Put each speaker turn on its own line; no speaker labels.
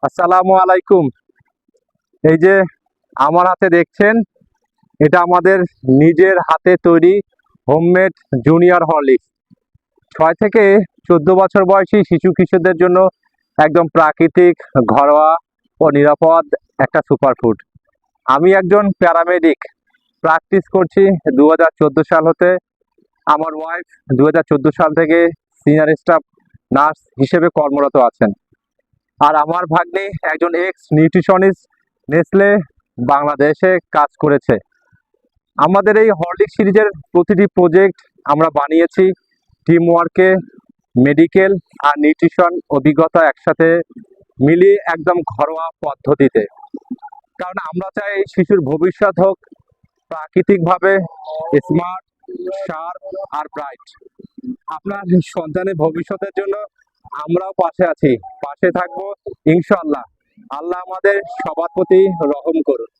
আসসালামু আলাইকুম। এই যে আমার হাতে দেখছেন, এটা আমাদের নিজের হাতে তৈরি হোমমেড জুনিয়র হরলিক্স। 6 থেকে 14 বছর বয়সী শিশু কিশোরদের জন্য একদম প্রাকৃতিক, ঘরোয়া ও নিরাপদ একটা সুপারফুড। আমি একজন প্যারামেডিক, প্র্যাকটিস করছি 2014 সাল হতে। আমার ওয়াইফ 2014 সাল থেকে সিনিয়র স্টাফ নার্স হিসেবে কর্মরত আছেন। আর আমার ভাগ্নি একজন এক্স নিউট্রিশনিস্ট, নেসলে বাংলাদেশে কাজ করেছে। আমাদের এই হরলিক্স সিরিজের প্রতিটি প্রজেক্ট আমরা বানিয়েছি টিম ওয়ার্কে, মেডিকেল আর নিউট্রিশন অভিজ্ঞতা একসাথে মিলিয়ে একদম ঘরোয়া পদ্ধতিতে। কারণ আমরা চাই শিশুর ভবিষ্যৎ হোক প্রাকৃতিকভাবে স্মার্ট, শার্প আর ব্রাইট। আপনার সন্তানের ভবিষ্যতের জন্য আমরাও পাশে আছি, পাশে থাকবো ইনশাআল্লাহ। আল্লাহ আমাদের সবার প্রতি রহম করুন।